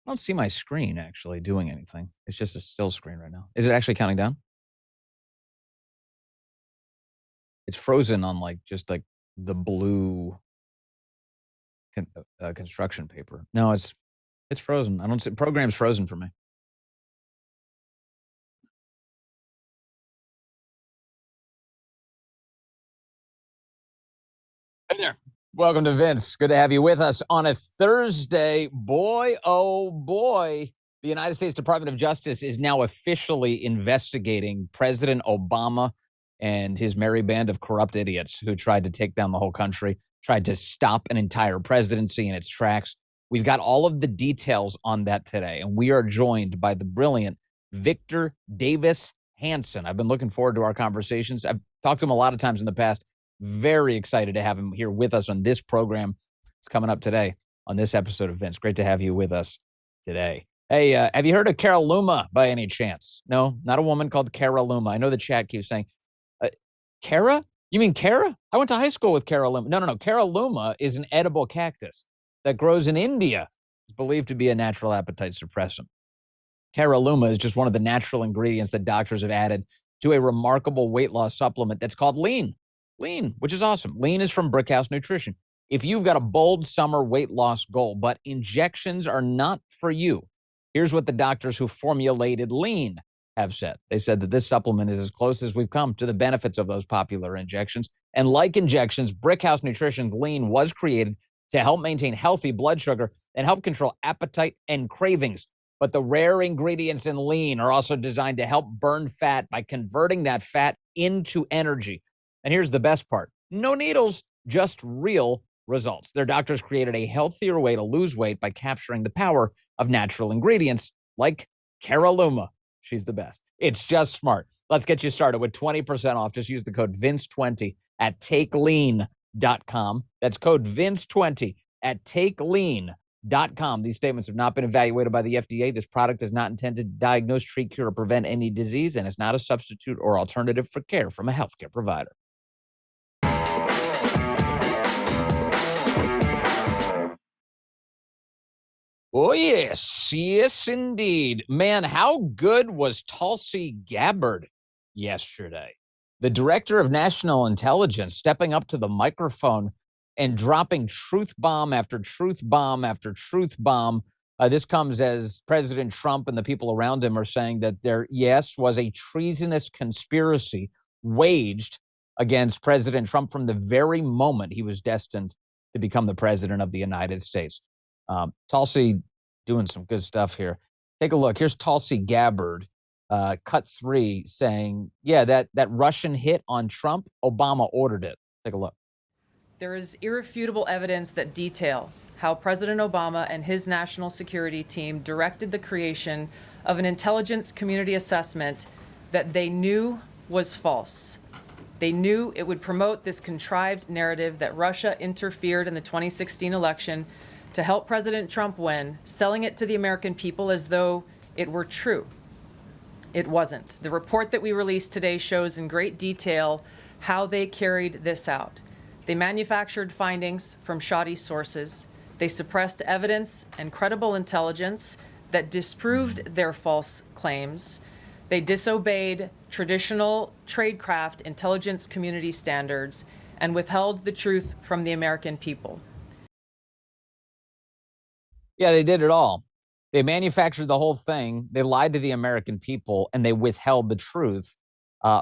I don't see my screen actually doing anything. It's just a still screen right now. Is it actually counting down? It's frozen on just like the blue construction paper. No, it's frozen. I don't see program's frozen for me. Hey there. Welcome to Vince. Good to have you with us on a Thursday. Boy, oh boy. The United States Department of Justice is now officially investigating President Obama and his merry band of corrupt idiots who tried to take down the whole country, tried to stop an entire presidency in its tracks. We've got all of the details on that today, and we are joined by the brilliant Victor Davis Hanson. I've been looking forward to our conversations. I've talked to him a lot of times in the past. Very excited to have him here with us on this program. It's coming up today on this episode of Vince. Great to have you with us today. Hey, have you heard of Cara Luma by any chance? No, not a woman called Cara Luma. I know the chat keeps saying, Cara? You mean Cara? I went to high school with Cara Luma. No. Cara Luma is an edible cactus that grows in India. It's believed to be a natural appetite suppressant. Cara Luma is just one of the natural ingredients that doctors have added to a remarkable weight loss supplement that's called Lean. Lean, which is awesome. Lean is from Brickhouse Nutrition. If you've got a bold summer weight loss goal, but injections are not for you, here's what the doctors who formulated Lean have said. They said that this supplement is as close as we've come to the benefits of those popular injections. And like injections, Brickhouse Nutrition's Lean was created to help maintain healthy blood sugar and help control appetite and cravings. But the rare ingredients in Lean are also designed to help burn fat by converting that fat into energy. And here's the best part. No needles, just real results. Their doctors created a healthier way to lose weight by capturing the power of natural ingredients like Cara Luma. She's the best. It's just smart. Let's get you started with 20% off. Just use the code VINCE20 at takelean.com. That's code VINCE20 at takelean.com. These statements have not been evaluated by the FDA. This product is not intended to diagnose, treat, cure, or prevent any disease, and it's not a substitute or alternative for care from a healthcare provider. Oh, yes. Yes, indeed. Man, how good was Tulsi Gabbard yesterday? The director of national intelligence stepping up to the microphone and dropping truth bomb after truth bomb after truth bomb. This comes as President Trump and the people around him are saying that there, yes, was a treasonous conspiracy waged against President Trump from the very moment he was destined to become the president of the United States. Tulsi doing some good stuff here. Take a look. Here's Tulsi Gabbard, cut 3, saying, yeah, that Russian hit on Trump, Obama ordered it. Take a look. There is irrefutable evidence that detail how President Obama and his national security team directed the creation of an intelligence community assessment that they knew was false. They knew it would promote this contrived narrative that Russia interfered in the 2016 election to help President Trump win, selling it to the American people as though it were true. It wasn't. The report that we released today shows in great detail how they carried this out. They manufactured findings from shoddy sources. They suppressed evidence and credible intelligence that disproved their false claims. They disobeyed traditional tradecraft intelligence community standards and withheld the truth from the American people. Yeah, they did it all. They manufactured the whole thing. They lied to the American people, and they withheld the truth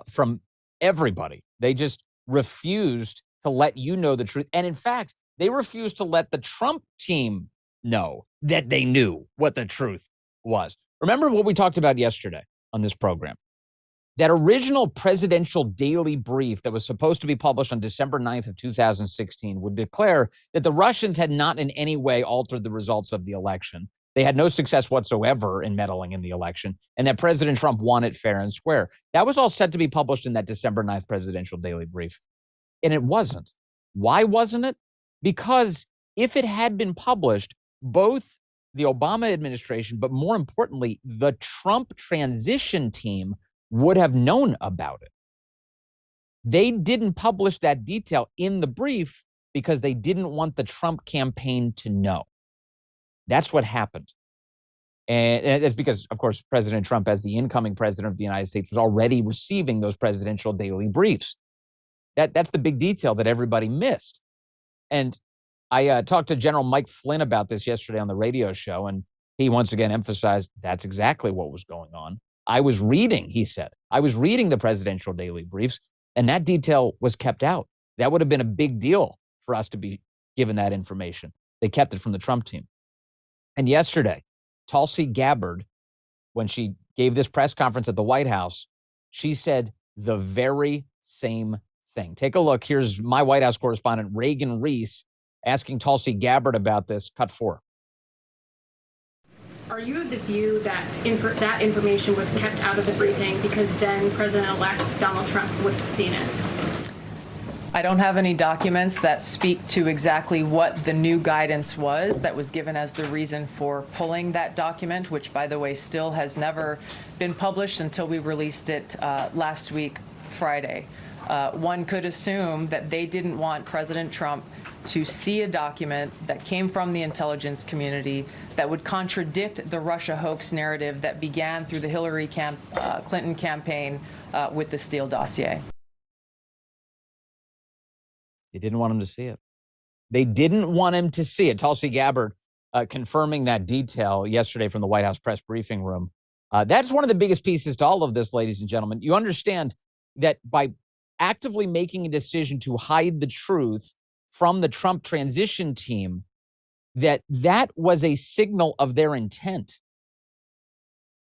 from everybody. They just refused to let you know the truth. And in fact, they refused to let the Trump team know that they knew what the truth was. Remember what we talked about yesterday on this program? That original presidential daily brief that was supposed to be published on December 9th of 2016 would declare that the Russians had not in any way altered the results of the election. They had no success whatsoever in meddling in the election, and that President Trump won it fair and square. That was all set to be published in that December 9th presidential daily brief. And it wasn't. Why wasn't it? Because if it had been published, both the Obama administration, but more importantly, the Trump transition team would have known about it. They didn't publish that detail in the brief because they didn't want the Trump campaign to know. That's what happened. And it's because, of course, President Trump, as the incoming president of the United States, was already receiving those presidential daily briefs. That's the big detail that everybody missed. And I talked to General Mike Flynn about this yesterday on the radio show, and he once again emphasized that's exactly what was going on. I was reading, he said, I was reading the presidential daily briefs, and that detail was kept out. That would have been a big deal for us to be given that information. They kept it from the Trump team. And yesterday, Tulsi Gabbard, when she gave this press conference at the White House, she said the very same thing. Take a look. Here's my White House correspondent, Reagan Reese, asking Tulsi Gabbard about this. Cut 4. Are you of the view that that information was kept out of the briefing because then President-elect Donald Trump would have seen it? I don't have any documents that speak to exactly what the new guidance was that was given as the reason for pulling that document, which, by the way, still has never been published until we released it last week, Friday. One could assume that they didn't want President Trump to see a document that came from the intelligence community that would contradict the Russia hoax narrative that began through the Hillary Clinton campaign with the Steele dossier. They didn't want him to see it. They didn't want him to see it. Tulsi Gabbard confirming that detail yesterday from the White House press briefing room. That's one of the biggest pieces to all of this, ladies and gentlemen. You understand that by actively making a decision to hide the truth from the Trump transition team, that was a signal of their intent.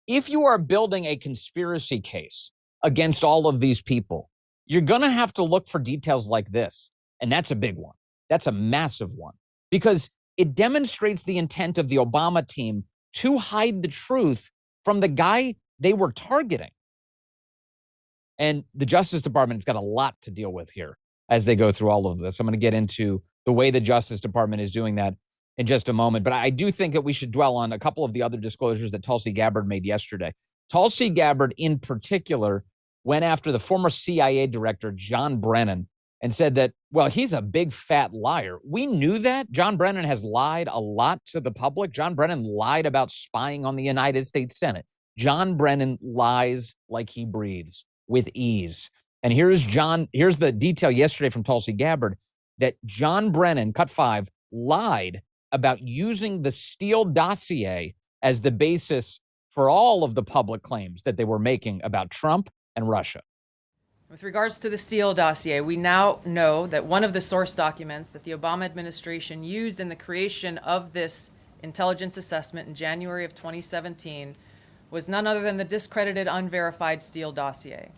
If you are building a conspiracy case against all of these people, you're going to have to look for details like this. And that's a big one. That's a massive one, because it demonstrates the intent of the Obama team to hide the truth from the guy they were targeting. And the Justice Department's got a lot to deal with here as they go through all of this. I'm going to get into the way the Justice Department is doing that in just a moment. But I do think that we should dwell on a couple of the other disclosures that Tulsi Gabbard made yesterday. Tulsi Gabbard, in particular, went after the former CIA director, John Brennan, and said that, well, he's a big fat liar. We knew that. John Brennan has lied a lot to the public. John Brennan lied about spying on the United States Senate. John Brennan lies like he breathes, with ease. And here's the detail yesterday from Tulsi Gabbard that John Brennan, cut 5, lied about using the Steele dossier as the basis for all of the public claims that they were making about Trump and Russia. With regards to the Steele dossier, we now know that one of the source documents that the Obama administration used in the creation of this intelligence assessment in January of 2017 was none other than the discredited, unverified Steele dossier.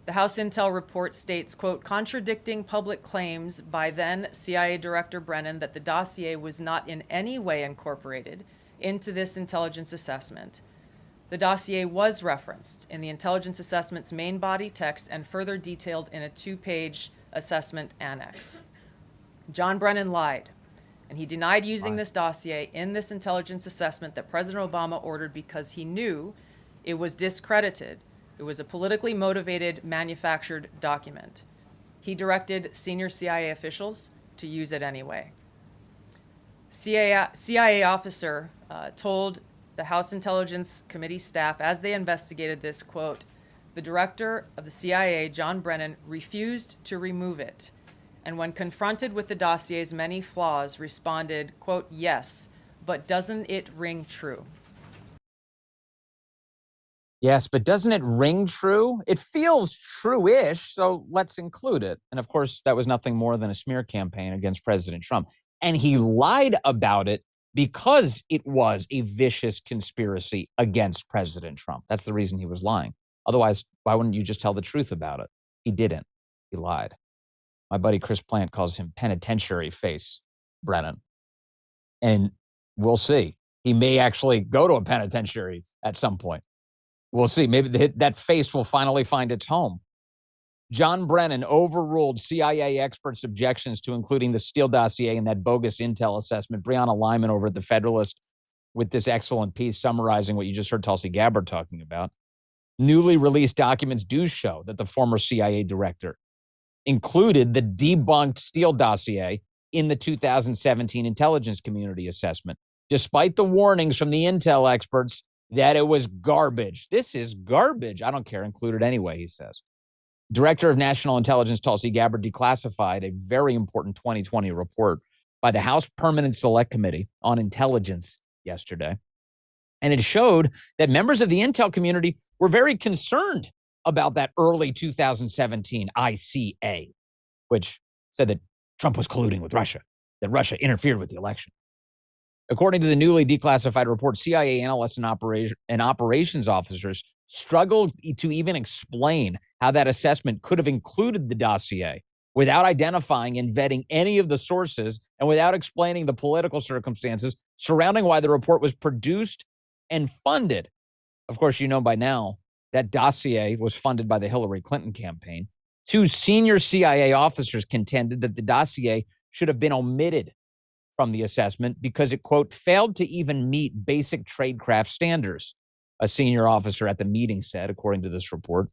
The House Intel report states, quote, contradicting public claims by then CIA Director Brennan that the dossier was not in any way incorporated into this intelligence assessment. The dossier was referenced in the intelligence assessment's main body text and further detailed in a 2-page assessment annex. John Brennan lied, and he denied using this dossier in this intelligence assessment that President Obama ordered because he knew it was discredited. It was a politically motivated, manufactured document. He directed senior CIA officials to use it anyway. CIA officer told the House Intelligence Committee staff as they investigated this, quote, the director of the CIA, John Brennan, refused to remove it. And when confronted with the dossier's many flaws, responded, quote, yes, but doesn't it ring true? Yes, but doesn't it ring true? It feels true-ish, so let's include it. And of course, that was nothing more than a smear campaign against President Trump. And he lied about it because it was a vicious conspiracy against President Trump. That's the reason he was lying. Otherwise, why wouldn't you just tell the truth about it? He didn't. He lied. My buddy Chris Plant calls him penitentiary face Brennan. And we'll see. He may actually go to a penitentiary at some point. We'll see. Maybe that face will finally find its home. John Brennan overruled CIA experts' objections to including the Steele dossier in that bogus intel assessment. Breonna Lyman over at The Federalist with this excellent piece summarizing what you just heard Tulsi Gabbard talking about. Newly released documents do show that the former CIA director included the debunked Steele dossier in the 2017 intelligence community assessment. despite the warnings from the intel experts that it was garbage. This is garbage. I don't care. Included anyway, he says. Director of National Intelligence Tulsi Gabbard declassified a very important 2020 report by the House Permanent Select Committee on Intelligence yesterday. And it showed that members of the intel community were very concerned about that early 2017 ICA, which said that Trump was colluding with Russia, that Russia interfered with the election. According to the newly declassified report, CIA analysts and operations officers struggled to even explain how that assessment could have included the dossier without identifying and vetting any of the sources and without explaining the political circumstances surrounding why the report was produced and funded. Of course, you know by now that dossier was funded by the Hillary Clinton campaign. Two senior CIA officers contended that the dossier should have been omitted from the assessment because it, quote, failed to even meet basic tradecraft standards, a senior officer at the meeting said, according to this report.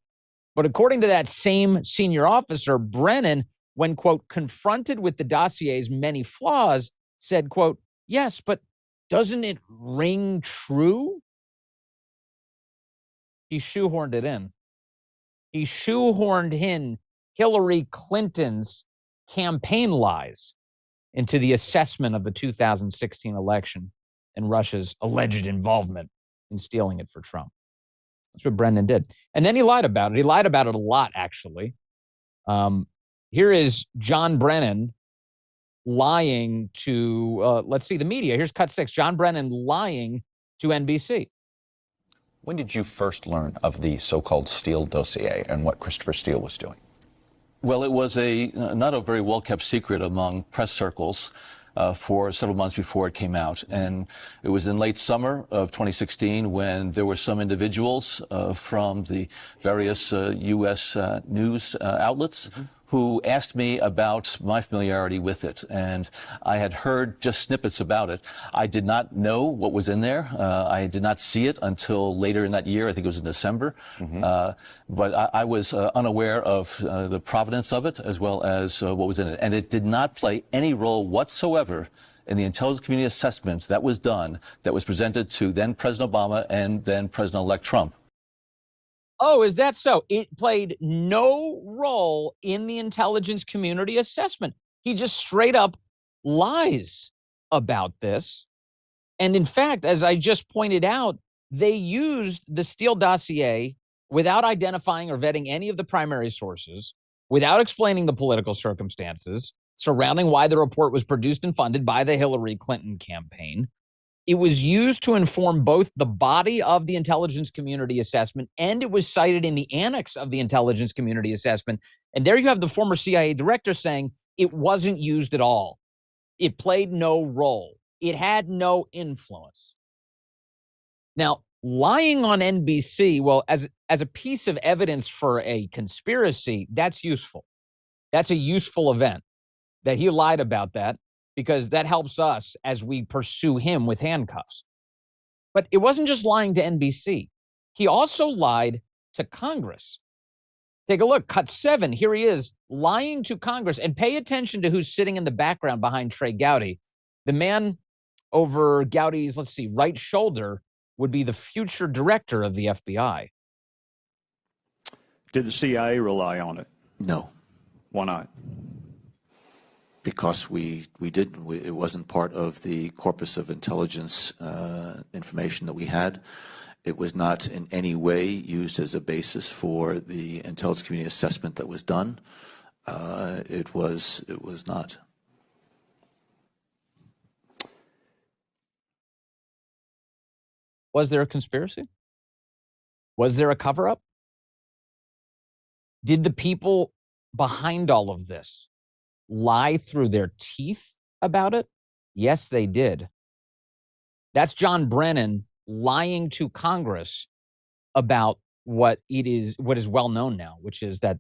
But according to that same senior officer, Brennan, when, quote, confronted with the dossier's many flaws, said, quote, yes, but doesn't it ring true? He shoehorned it in. He shoehorned in Hillary Clinton's campaign lies into the assessment of the 2016 election and Russia's alleged involvement in stealing it for Trump. That's what Brennan did. And then he lied about it. He lied about it a lot, actually. Here is John Brennan lying to, let's see, the media. Here's cut 6. John Brennan lying to NBC. When did you first learn of the so-called Steele dossier and what Christopher Steele was doing? Well, it was not a very well-kept secret among press circles for several months before it came out. And it was in late summer of 2016 when there were some individuals from the various U.S. news outlets who asked me about my familiarity with it. And I had heard just snippets about it. I did not know what was in there. I did not see it until later in that year. I think it was in December. But I was unaware of the provenance of it as well as what was in it. And it did not play any role whatsoever in the intelligence community assessment that was done, that was presented to then President Obama and then President-elect Trump. Oh, is that so? It played no role in the intelligence community assessment. He just straight up lies about this. And in fact, as I just pointed out, they used the Steele dossier without identifying or vetting any of the primary sources, without explaining the political circumstances surrounding why the report was produced and funded by the Hillary Clinton campaign. It was used to inform both the body of the intelligence community assessment, and it was cited in the annex of the intelligence community assessment. And there you have the former CIA director saying it wasn't used at all. It played no role. It had no influence. Now, lying on NBC, well, as a piece of evidence for a conspiracy, that's useful. That's a useful event that he lied about that, because that helps us as we pursue him with handcuffs. But it wasn't just lying to NBC. He also lied to Congress. Take a look, cut 7. Here he is lying to Congress. And pay attention to who's sitting in the background behind Trey Gowdy. The man over Gowdy's, let's see, right shoulder would be the future director of the FBI. Did the CIA rely on it? No. Why not? Because we didn't. It wasn't part of the corpus of intelligence information that we had. It was not in any way used as a basis for the intelligence community assessment that was done. It was not. Was there a conspiracy? Was there a cover-up? Did the people behind all of this lie through their teeth about it? Yes, they did. That's John Brennan lying to Congress about what is well known now, which is that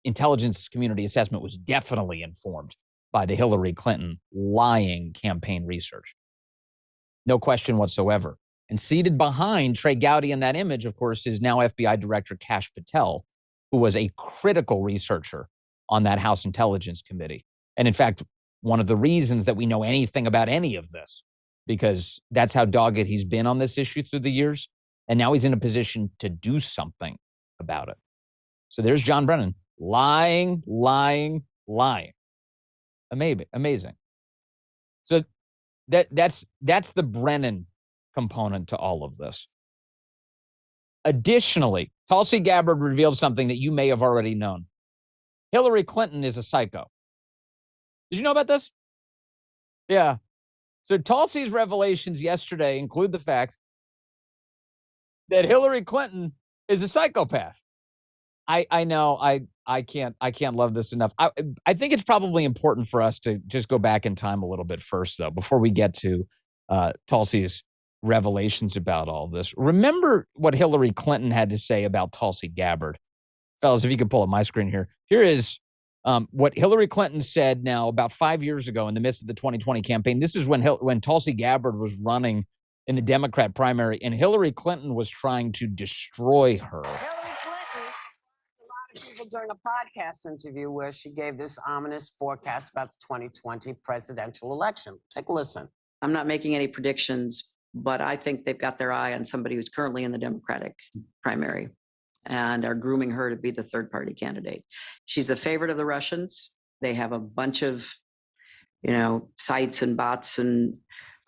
intelligence community assessment was definitely informed by the Hillary Clinton lying campaign research. No question whatsoever. And seated behind Trey Gowdy in that image, of course, is now FBI Director Kash Patel, who was a critical researcher on that House Intelligence Committee. And in fact, one of the reasons that we know anything about any of this because that's how dogged he's been on this issue through the years. And now he's in a position to do something about it. So there's John Brennan lying. Amazing. So that's the Brennan component to all of this. Additionally, Tulsi Gabbard revealed something that you may have already known. Hillary Clinton is a psycho. Did you know about this? Yeah. So Tulsi's revelations yesterday include the fact that Hillary Clinton is a psychopath. I know I can't love this enough. I think it's probably important for us to just go back in time a little bit first, though, before we get to Tulsi's revelations about all this. Remember what Hillary Clinton had to say about Tulsi Gabbard. Fellas, if you could pull up my screen here. Here is what Hillary Clinton said now about 5 years ago in the midst of the 2020 campaign. This is when Tulsi Gabbard was running in the Democrat primary, and Hillary Clinton was trying to destroy her. Hillary Clinton, a lot of people during a podcast interview where she gave this ominous forecast about the 2020 presidential election. Take a listen. I'm not making any predictions, but I think they've got their eye on somebody who's currently in the Democratic primary and are grooming her to be the third party candidate. She's the favorite of the Russians. They have a bunch of, sites and bots and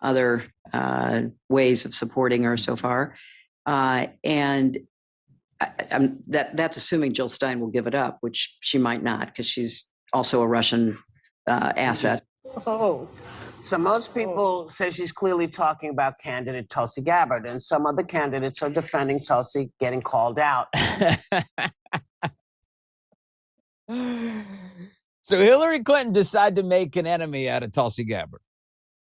other ways of supporting her so far. And that's assuming Jill Stein will give it up, which she might not, because she's also a Russian asset. Oh. So most people say she's clearly talking about candidate Tulsi Gabbard, and some other candidates are defending Tulsi getting called out. So Hillary Clinton decided to make an enemy out of Tulsi Gabbard.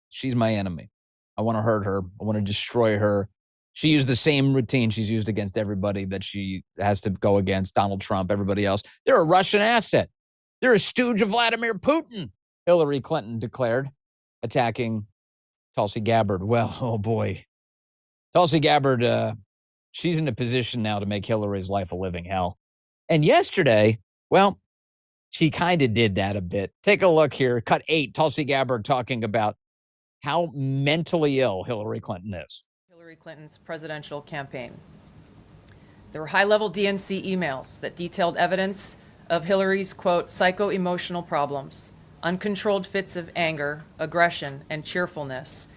She's my enemy. I want to hurt her. I want to destroy her. She used the same routine she's used against everybody that she has to go against, Donald Trump, everybody else. They're a Russian asset. They're a stooge of Vladimir Putin, Hillary Clinton declared, attacking Tulsi Gabbard. Well, oh boy. Tulsi Gabbard, she's in a position now to make Hillary's life a living hell. And yesterday, well, she kind of did that a bit. Take a look here. Cut 8, Tulsi Gabbard talking about how mentally ill Hillary Clinton is. Hillary Clinton's presidential campaign. There were high-level DNC emails that detailed evidence of Hillary's, quote, psycho-emotional problems, uncontrolled fits of anger, aggression, and cheerfulness,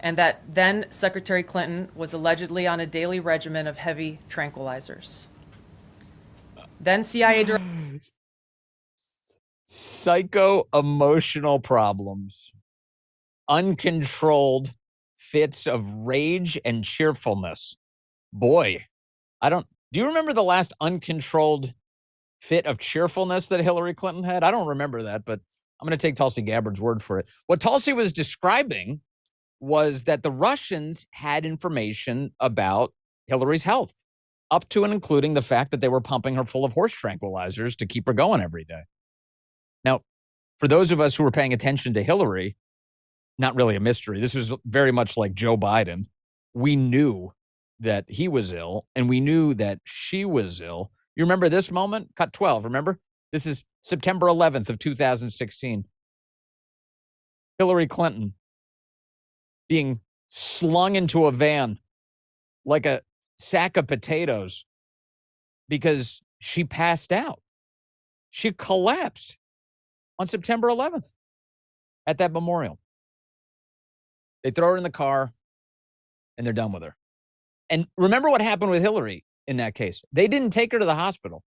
and that then Secretary Clinton was allegedly on a daily regimen of heavy tranquilizers. Then CIA director... Psycho-emotional problems, uncontrolled fits of rage and cheerfulness. Boy, do you remember the last uncontrolled fit of cheerfulness that Hillary Clinton had? I don't remember that, but I'm going to take Tulsi Gabbard's word for it. What Tulsi was describing was that the Russians had information about Hillary's health, up to and including the fact that they were pumping her full of horse tranquilizers to keep her going every day. Now, for those of us who were paying attention to Hillary, not really a mystery. This was very much like Joe Biden. We knew that he was ill, and we knew that she was ill. You remember this moment? Cut 12, remember? This is September 11th of 2016. Hillary Clinton being slung into a van like a sack of potatoes because she passed out. She collapsed on September 11th at that memorial. They throw her in the car, and they're done with her. And remember what happened with Hillary in that case. They didn't take her to the hospital.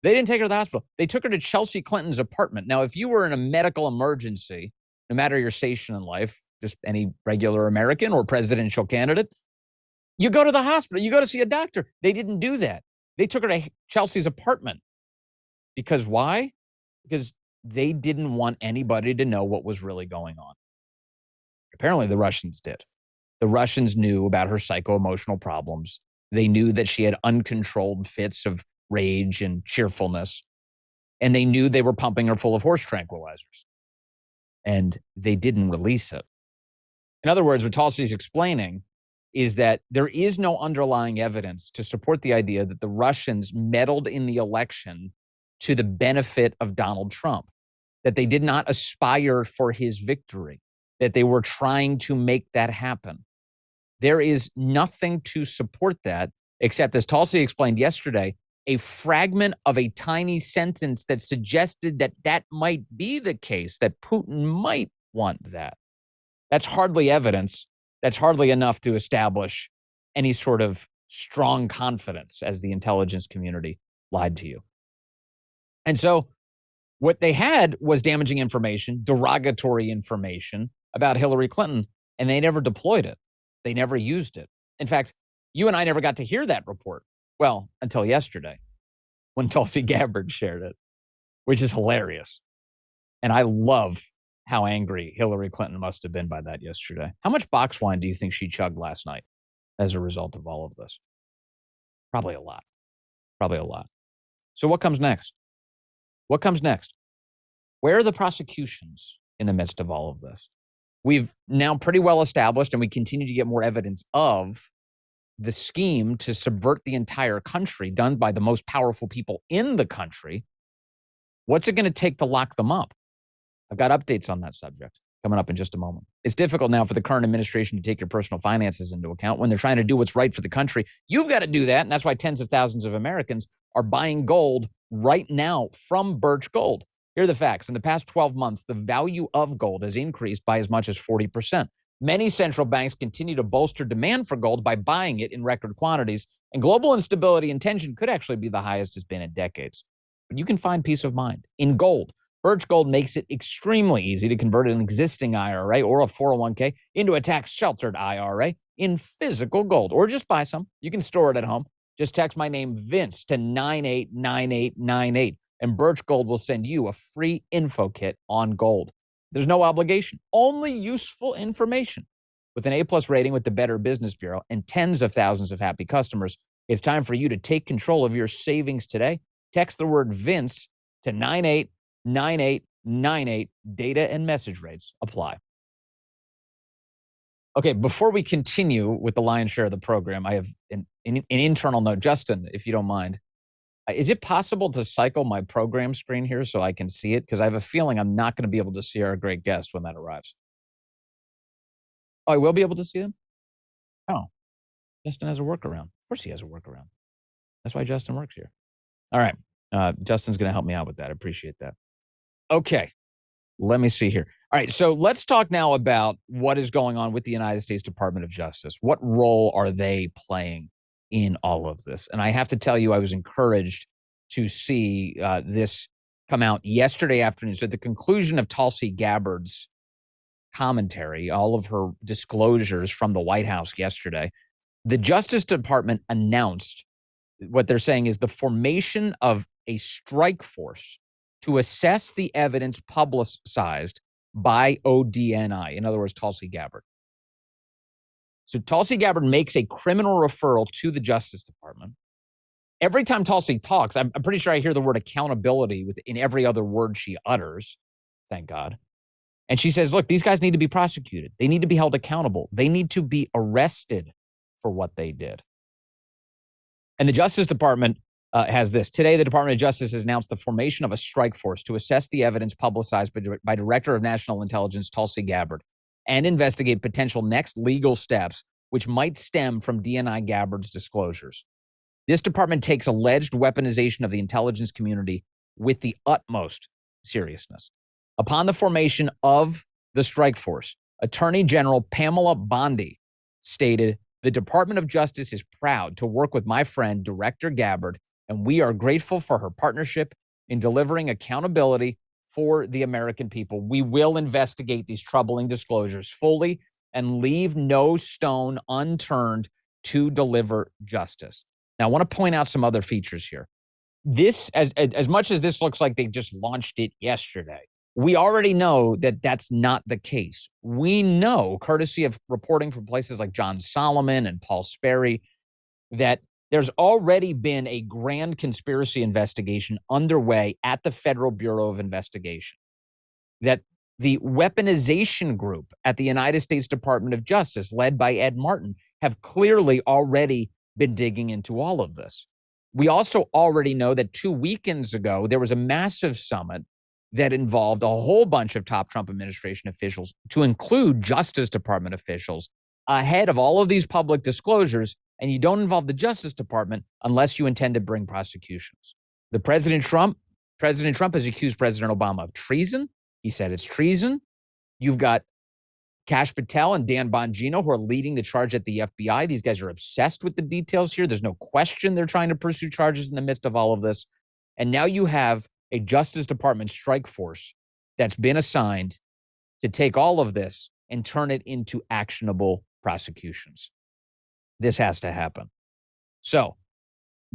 They took her to Chelsea Clinton's apartment. Now, if you were in a medical emergency, no matter your station in life, just any regular American or presidential candidate, you go to the hospital. You go to see a doctor. They didn't do that. They took her to Chelsea's apartment. Because why? Because they didn't want anybody to know what was really going on. Apparently, the Russians did. The Russians knew about her psycho-emotional problems. They knew that she had uncontrolled fits of rage and cheerfulness. And they knew they were pumping her full of horse tranquilizers. And they didn't release it. In other words, what Tulsi's explaining is that there is no underlying evidence to support the idea that the Russians meddled in the election to the benefit of Donald Trump, that they did not aspire for his victory, that they were trying to make that happen. There is nothing to support that, except, as Tulsi explained yesterday, a fragment of a tiny sentence that suggested that that might be the case, that Putin might want that. That's hardly evidence. That's hardly enough to establish any sort of strong confidence, as the intelligence community lied to you. And so what they had was damaging information, derogatory information about Hillary Clinton, and they never deployed it. They never used it. In fact, you and I never got to hear that report. Well, until yesterday, when Tulsi Gabbard shared it, which is hilarious. And I love how angry Hillary Clinton must have been by that yesterday. How much box wine do you think she chugged last night as a result of all of this? Probably a lot. Probably a lot. So what comes next? What comes next? Where are the prosecutions in the midst of all of this? We've now pretty well established, and we continue to get more evidence of the scheme to subvert the entire country done by the most powerful people in the country. What's it going to take to lock them up? I've got updates on that subject coming up in just a moment. It's difficult now for the current administration to take your personal finances into account when they're trying to do what's right for the country. You've got to do that, and that's why tens of thousands of Americans are buying gold right now from Birch Gold. Here are the facts. In the past 12 months, the value of gold has increased by as much as 40%. Many central banks continue to bolster demand for gold by buying it in record quantities, and global instability and tension could actually be the highest it's been in decades. But you can find peace of mind in gold. Birch Gold makes it extremely easy to convert an existing IRA or a 401k into a tax-sheltered IRA in physical gold, or just buy some. You can store it at home. Just text my name, Vince, to 989898, and Birch Gold will send you a free info kit on gold. There's no obligation, only useful information. With an A+ rating with the Better Business Bureau and tens of thousands of happy customers, it's time for you to take control of your savings today. Text the word Vince to 989898. Data and message rates apply. Okay, before we continue with the lion's share of the program, I have an internal note. Justin, if you don't mind, is it possible to cycle my program screen here so I can see it? Because I have a feeling I'm not going to be able to see our great guest when that arrives. Oh, I will be able to see him? Oh, Justin has a workaround. Of course he has a workaround. That's why Justin works here. All right. Justin's going to help me out with that. I appreciate that. Okay. Let me see here. All right. So let's talk now about what is going on with the United States Department of Justice. What role are they playing in all of this? And I have to tell you, I was encouraged to see this come out yesterday afternoon. So at the conclusion of Tulsi Gabbard's commentary, all of her disclosures from the White House yesterday, the Justice Department announced what they're saying is the formation of a strike force to assess the evidence publicized by ODNI, in other words, Tulsi Gabbard. So Tulsi Gabbard makes a criminal referral to the Justice Department. Every time Tulsi talks, I'm pretty sure I hear the word accountability in every other word she utters. Thank God. And she says, look, these guys need to be prosecuted. They need to be held accountable. They need to be arrested for what they did. And the Justice Department has this. Today, the Department of Justice has announced the formation of a strike force to assess the evidence publicized by Director of National Intelligence Tulsi Gabbard and investigate potential next legal steps which might stem from DNI Gabbard's disclosures. This department takes alleged weaponization of the intelligence community with the utmost seriousness. Upon the formation of the strike force, Attorney General Pamela Bondi stated, "The Department of Justice is proud to work with my friend, Director Gabbard, and we are grateful for her partnership in delivering accountability for the American people. We will investigate these troubling disclosures fully and leave no stone unturned to deliver justice." Now, I want to point out some other features here. This, as much as this looks like they just launched it yesterday, we already know that that's not the case. We know, courtesy of reporting from places like John Solomon and Paul Sperry, that there's already been a grand conspiracy investigation underway at the Federal Bureau of Investigation, that the weaponization group at the United States Department of Justice, led by Ed Martin, have clearly already been digging into all of this. We also already know that 2 weekends ago, there was a massive summit that involved a whole bunch of top Trump administration officials, to include Justice Department officials, ahead of all of these public disclosures. And you don't involve the Justice Department unless you intend to bring prosecutions. President Trump has accused President Obama of treason. He said it's treason. You've got Kash Patel and Dan Bongino, who are leading the charge at the FBI. These guys are obsessed with the details here. There's no question they're trying to pursue charges in the midst of all of this. And now you have a Justice Department strike force that's been assigned to take all of this and turn it into actionable prosecutions. This has to happen. So,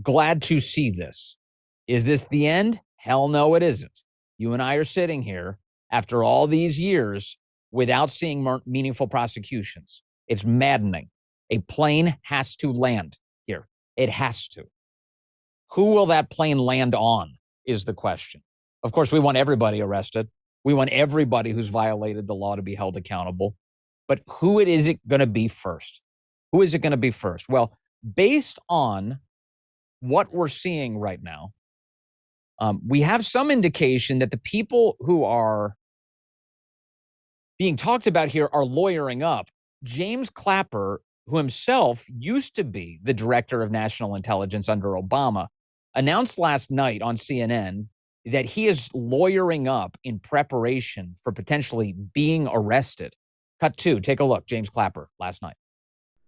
glad to see this. Is this the end? Hell no, it isn't. You and I are sitting here after all these years without seeing meaningful prosecutions. It's maddening. A plane has to land here. It has to. Who will that plane land on is the question. Of course, we want everybody arrested. We want everybody who's violated the law to be held accountable. But who is it going to be first? Who is it going to be first? Well, based on what we're seeing right now, we have some indication that the people who are being talked about here are lawyering up. James Clapper, who himself used to be the director of national intelligence under Obama, announced last night on CNN that he is lawyering up in preparation for potentially being arrested. Cut 2, take a look. James Clapper last night.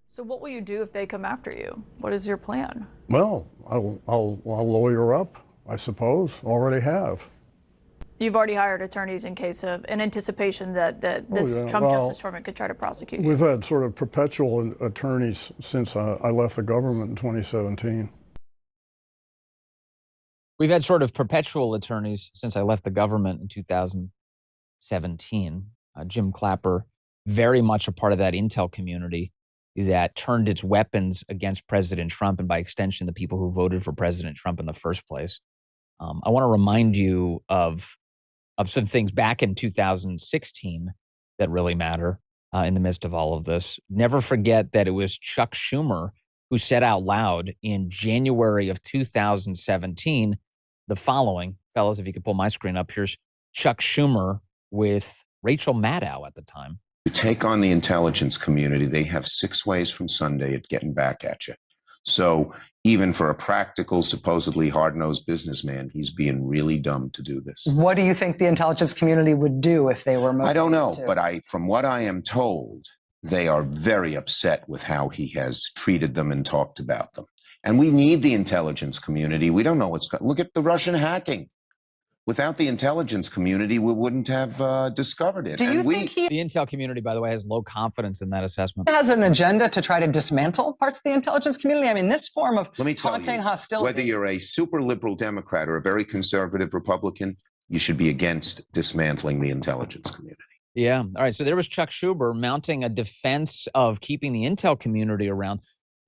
So what will you do if they come after you? What is your plan? Well, I'll lawyer up, I suppose. Already have. You've already hired attorneys in case of an anticipation that this Trump Justice Department could try to prosecute you. We've had sort of perpetual attorneys since I left the government in 2017. We've had sort of perpetual attorneys since I left the government in 2017. Jim Clapper, very much a part of that intel community that turned its weapons against President Trump and by extension, the people who voted for President Trump in the first place. I want to remind you of some things back in 2016 that really matter in the midst of all of this. Never forget that it was Chuck Schumer who said out loud in January of 2017 the following. Fellas, if you could pull my screen up, here's Chuck Schumer with Rachel Maddow at the time. You take on the intelligence community, they have 6 ways from Sunday at getting back at you. So even for a practical, supposedly hard-nosed businessman, he's being really dumb to do this. What do you think the intelligence community would do if they were motivated? I don't know, but from what I am told, they are very upset with how he has treated them and talked about them. And we need the intelligence community. We don't know what's going on. Look at the Russian hacking. Without the intelligence community, we wouldn't have discovered it. Do you think the intel community, by the way, has low confidence in that assessment? Has an agenda to try to dismantle parts of the intelligence community? I mean, this form of taunting hostility. Whether you're a super liberal Democrat or a very conservative Republican, you should be against dismantling the intelligence community. Yeah. All right. So there was Chuck Schumer mounting a defense of keeping the intel community around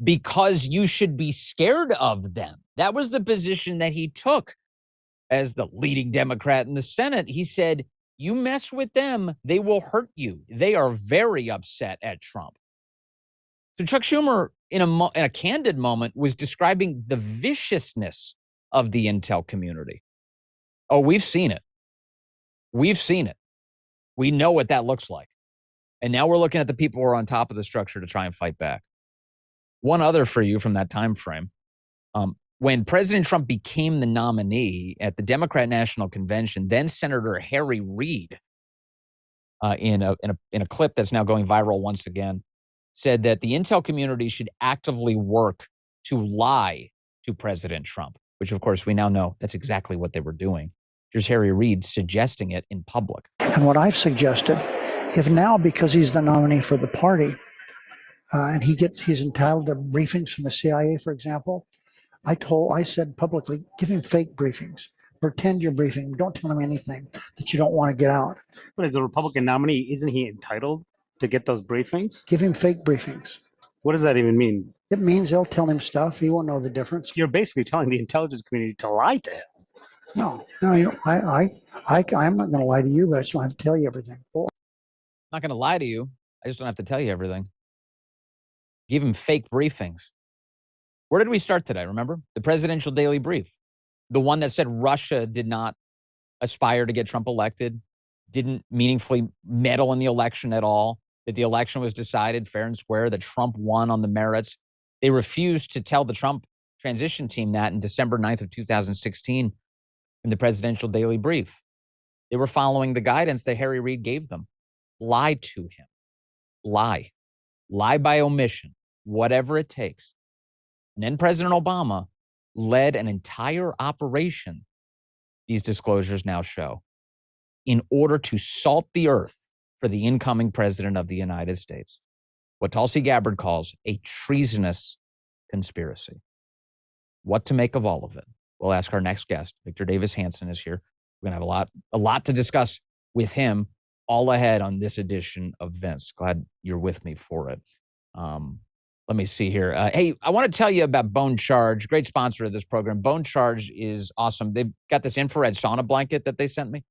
because you should be scared of them. That was the position that he took. As the leading Democrat in the Senate, he said, you mess with them, they will hurt you. They are very upset at Trump. So Chuck Schumer, in a candid moment, was describing the viciousness of the intel community. Oh, we've seen it. We've seen it. We know what that looks like. And now we're looking at the people who are on top of the structure to try and fight back. One other for you from that time frame. When President Trump became the nominee at the Democrat National Convention, then Senator Harry Reid, in a clip that's now going viral once again, said that the intel community should actively work to lie to President Trump, which of course we now know that's exactly what they were doing. Here's Harry Reid suggesting it in public. And what I've suggested, if now because he's the nominee for the party, and he's entitled to briefings from the CIA, for example, I said publicly, give him fake briefings. Pretend you're briefing. Don't tell him anything that you don't want to get out. But as a Republican nominee, isn't he entitled to get those briefings? Give him fake briefings. What does that even mean? It means they'll tell him stuff. He won't know the difference. You're basically telling the intelligence community to lie to him. No, I'm not going to lie to you, but I just don't have to tell you everything. I'm not going to lie to you. I just don't have to tell you everything. Give him fake briefings. Where did we start today, remember? The presidential daily brief. The one that said Russia did not aspire to get Trump elected, didn't meaningfully meddle in the election at all, that the election was decided fair and square, that Trump won on the merits. They refused to tell the Trump transition team that in December 9th of 2016 in the presidential daily brief. They were following the guidance that Harry Reid gave them. Lie to him. Lie. Lie by omission, whatever it takes. And then President Obama led an entire operation, these disclosures now show, in order to salt the earth for the incoming president of the United States. What Tulsi Gabbard calls a treasonous conspiracy. What to make of all of it? We'll ask our next guest. Victor Davis Hanson is here. We're going to have a lot to discuss with him all ahead on this edition of Vince. Glad you're with me for it. Let me see here. Hey, I want to tell you about Bone Charge, great sponsor of this program. Bone Charge is awesome. They've got this infrared sauna blanket that they sent me.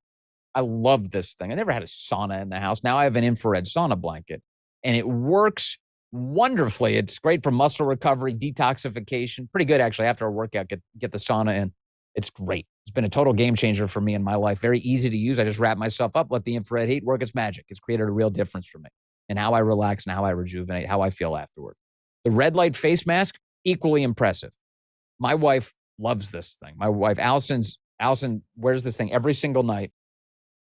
I love this thing. I never had a sauna in the house. Now I have an infrared sauna blanket, and it works wonderfully. It's great for muscle recovery, detoxification. Pretty good, actually, after a workout, get the sauna in. It's great. It's been a total game changer for me in my life. Very easy to use. I just wrap myself up, let the infrared heat work its magic. It's created a real difference for me and how I relax and how I rejuvenate, how I feel afterward. The red light face mask, equally impressive. My wife loves this thing. My wife, Allison wears this thing every single night.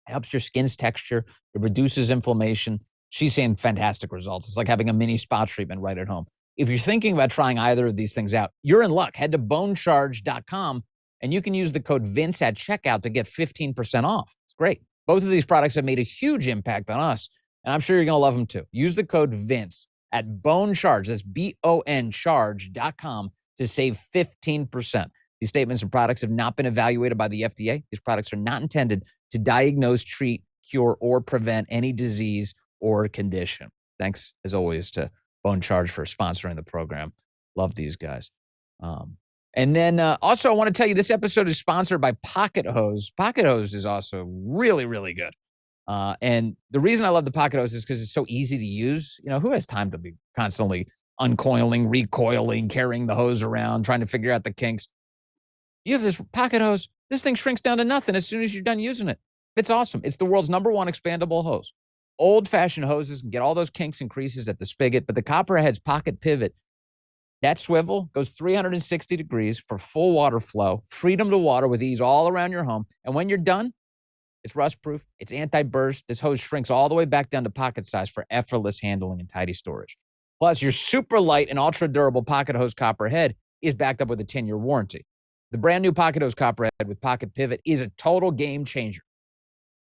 It helps your skin's texture. It reduces inflammation. She's seeing fantastic results. It's like having a mini spa treatment right at home. If you're thinking about trying either of these things out, you're in luck. Head to bonecharge.com and you can use the code Vince at checkout to get 15% off. It's great. Both of these products have made a huge impact on us, and I'm sure you're going to love them too. Use the code Vince at BoneCharge, that's BONCharge.com, to save 15%. These statements and products have not been evaluated by the FDA. These products are not intended to diagnose, treat, cure, or prevent any disease or condition. Thanks, as always, to Bone Charge for sponsoring the program. Love these guys. And then also, I want to tell you, this episode is sponsored by Pocket Hose. Pocket Hose is also really, really good. And the reason I love the Pocket Hose is because it's so easy to use. You know, who has time to be constantly uncoiling, recoiling, carrying the hose around, trying to figure out the kinks? You have this Pocket Hose. This thing shrinks down to nothing as soon as you're done using it. It's awesome. It's the world's #1 expandable hose. Old-fashioned hoses can get all those kinks and creases at the spigot, but the Copperhead's Pocket Pivot, that swivel goes 360 degrees for full water flow, freedom to water with ease all around your home. And when you're done, it's rust-proof, it's anti-burst. This hose shrinks all the way back down to pocket size for effortless handling and tidy storage. Plus, your super light and ultra-durable Pocket Hose Copperhead is backed up with a 10-year warranty. The brand new Pocket Hose Copperhead with Pocket Pivot is a total game changer.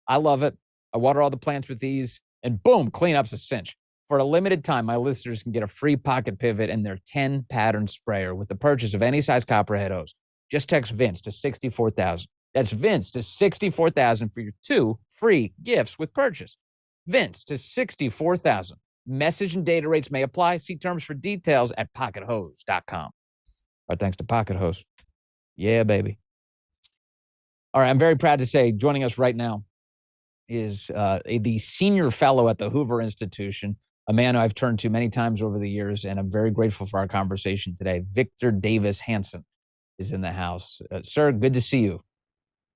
I love it. I water all the plants with these, and boom, cleanup's a cinch. For a limited time, my listeners can get a free Pocket Pivot and their 10-pattern sprayer with the purchase of any size Copperhead hose. Just text Vince to 64,000. That's Vince to 64,000 for your 2 free gifts with purchase. Vince to 64,000. Message and data rates may apply. See terms for details at pockethose.com. Our thanks to Pocket Hose. Yeah, baby. All right, I'm very proud to say joining us right now is the senior fellow at the Hoover Institution, a man I've turned to many times over the years, and I'm very grateful for our conversation today. Victor Davis Hanson is in the house. Sir, good to see you.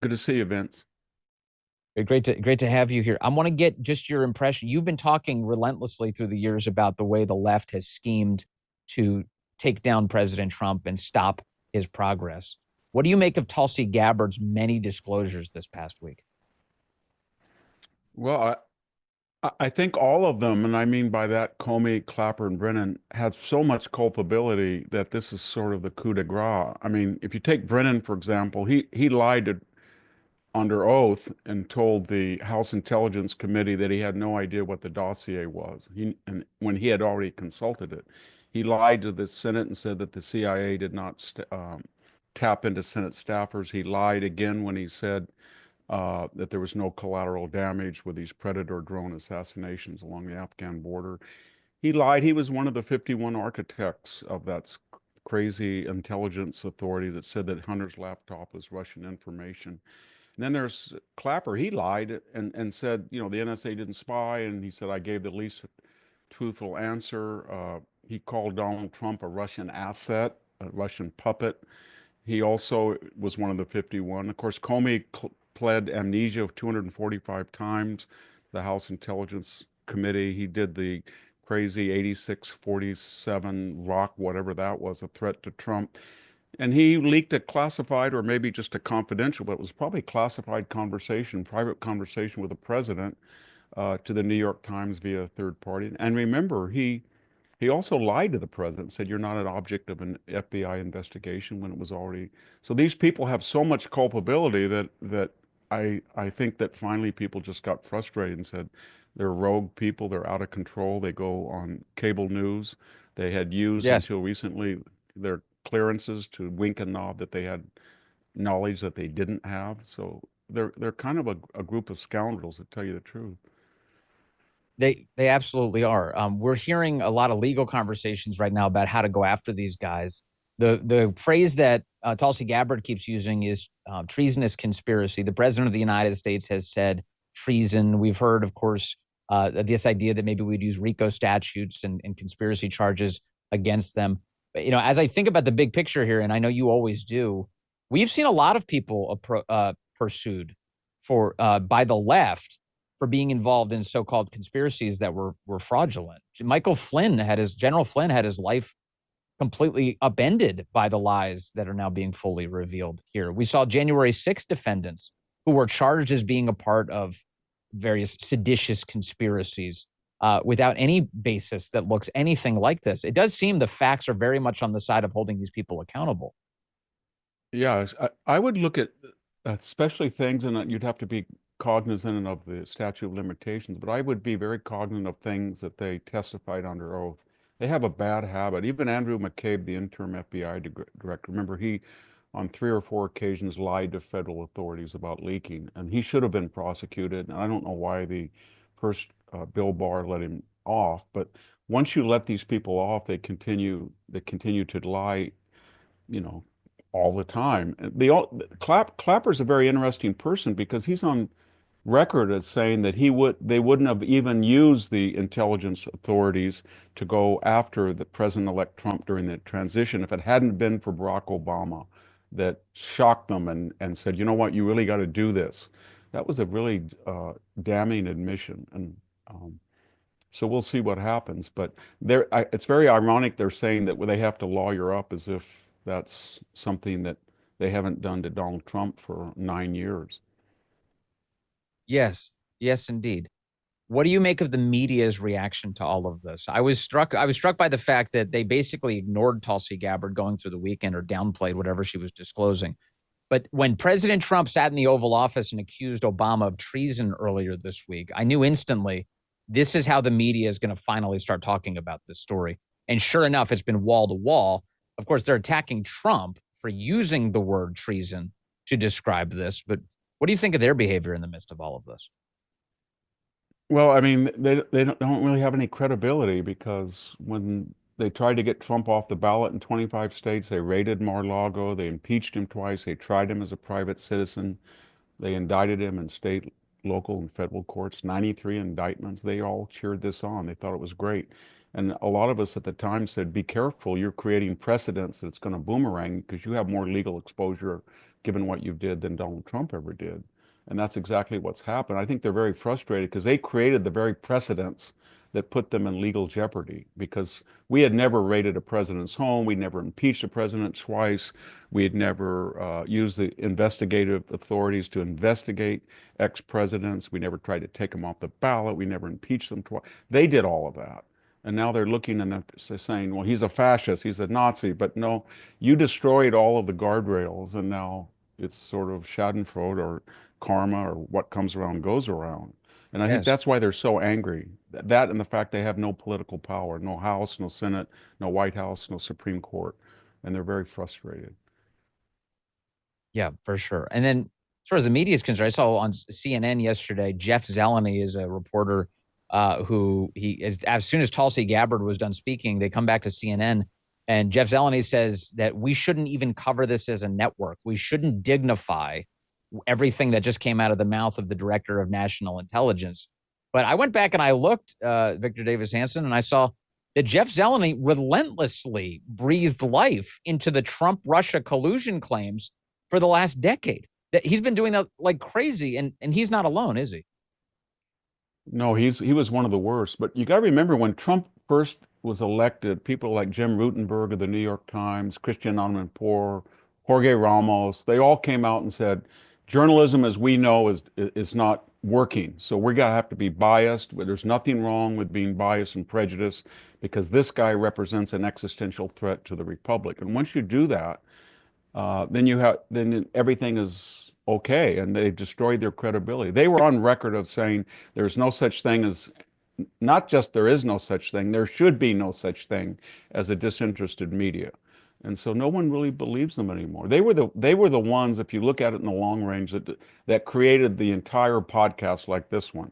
Good to see you, Vince. Great to have you here. I want to get just your impression. You've been talking relentlessly through the years about the way the left has schemed to take down President Trump and stop his progress. What do you make of Tulsi Gabbard's many disclosures this past week? Well, I think all of them, and I mean by that Comey, Clapper, and Brennan, had so much culpability that this is sort of the coup de grace. I mean, if you take Brennan, for example, he lied under oath and told the House Intelligence Committee that he had no idea what the dossier was, and when he had already consulted it. He lied to the Senate and said that the CIA did not tap into Senate staffers. He lied again when he said that there was no collateral damage with these Predator drone assassinations along the Afghan border. He lied. He was one of the 51 architects of that crazy intelligence authority that said that Hunter's laptop was Russian information. And then there's Clapper. He lied and said, you know, the NSA didn't spy, and he said, I gave the least truthful answer. He called Donald Trump a Russian asset, a Russian puppet. He also was one of the 51. Of course, Comey pled amnesia 245 times. The House Intelligence Committee. He did the crazy 8647 rock, whatever that was, a threat to Trump. And he leaked a classified, or maybe just a confidential, but it was probably classified conversation, private conversation with the president to the New York Times via a third party. And remember, he also lied to the president, said you're not an object of an FBI investigation when it was already. So these people have so much culpability that I think that finally people just got frustrated and said they're rogue people, they're out of control, they go on cable news. They had used until recently their clearances to wink and nod that they had knowledge that they didn't have. So they're kind of a group of scoundrels, to tell you the truth. They absolutely are. We're hearing a lot of legal conversations right now about how to go after these guys. The phrase that Tulsi Gabbard keeps using is treasonous conspiracy. The president of the United States has said treason. We've heard, of course, this idea that maybe we'd use RICO statutes and conspiracy charges against them. But, as I think about the big picture here, and I know you always do, we've seen a lot of people pursued by the left for being involved in so-called conspiracies that were fraudulent. General Flynn had his life completely upended by the lies that are now being fully revealed here. We saw January 6th defendants who were charged as being a part of various seditious conspiracies without any basis that looks anything like this. It does seem the facts are very much on the side of holding these people accountable. Yeah, I would look at especially things, and you'd have to be cognizant of the statute of limitations, but I would be very cognizant of things that they testified under oath. They have a bad habit. Even Andrew McCabe, the interim FBI director, remember he, on 3 or 4 occasions, lied to federal authorities about leaking, and he should have been prosecuted. And I don't know why the first Bill Barr let him off, but once you let these people off, they continue to lie, all the time. Clapper's a very interesting person because he's on record as saying that they wouldn't have even used the intelligence authorities to go after the President-elect Trump during the transition if it hadn't been for Barack Obama that shocked them and said, you know what, you really got to do this. That was a really damning admission. And so we'll see what happens. But it's very ironic they're saying that they have to lawyer up as if that's something that they haven't done to Donald Trump for 9 years. Yes, indeed. What do you make of the media's reaction to all of this? I was struck by the fact that they basically ignored Tulsi Gabbard going through the weekend or downplayed whatever she was disclosing. But when President Trump sat in the Oval Office and accused Obama of treason earlier this week, I knew instantly this is how the media is going to finally start talking about this story. And sure enough, it's been wall to wall. Of course, they're attacking Trump for using the word treason to describe this. But what do you think of their behavior in the midst of all of this? Well, I mean, they don't really have any credibility because when they tried to get Trump off the ballot in 25 states, they raided Mar-a-Lago, they impeached him twice, they tried him as a private citizen, they indicted him in state, local, and federal courts, 93 indictments. They all cheered this on. They thought it was great. And a lot of us at the time said, be careful, you're creating precedents that's going to boomerang because you have more legal exposure given what you did than Donald Trump ever did. And that's exactly what's happened. I think they're very frustrated because they created the very precedents that put them in legal jeopardy because we had never raided a president's home. We'd never impeached a president twice. We had never used the investigative authorities to investigate ex-presidents. We never tried to take them off the ballot. We never impeached them twice. They did all of that. And now they're looking and they're saying, well, he's a fascist, he's a Nazi. But no, you destroyed all of the guardrails and now it's sort of schadenfreude or karma or what comes around goes around. And I think that's why they're so angry. That and the fact they have no political power, no House, no Senate, no White House, no Supreme Court. And they're very frustrated. Yeah, for sure. And then as far as the media is concerned, I saw on CNN yesterday, Jeff Zeleny is a reporter who as soon as Tulsi Gabbard was done speaking, they come back to CNN and Jeff Zeleny says that we shouldn't even cover this as a network. We shouldn't dignify everything that just came out of the mouth of the director of national intelligence. But I went back and I looked, Victor Davis Hanson, and I saw that Jeff Zeleny relentlessly breathed life into the Trump-Russia collusion claims for the last decade. that he's been doing that like crazy, and he's not alone, is he? No, he was one of the worst. But you got to remember when Trump first was elected, people like Jim Rutenberg of the New York Times, Christian Amanpour, Jorge Ramos, they all came out and said, journalism as we know is not working. So we're gonna have to be biased. But there's nothing wrong with being biased and prejudiced because this guy represents an existential threat to the republic. And once you do that, then everything is okay, and they've destroyed their credibility. They were on record of saying there's no such thing as, not just there is no such thing, there should be no such thing as a disinterested media. And so no one really believes them anymore. They were the ones, if you look at it in the long range, that created the entire podcast like this one.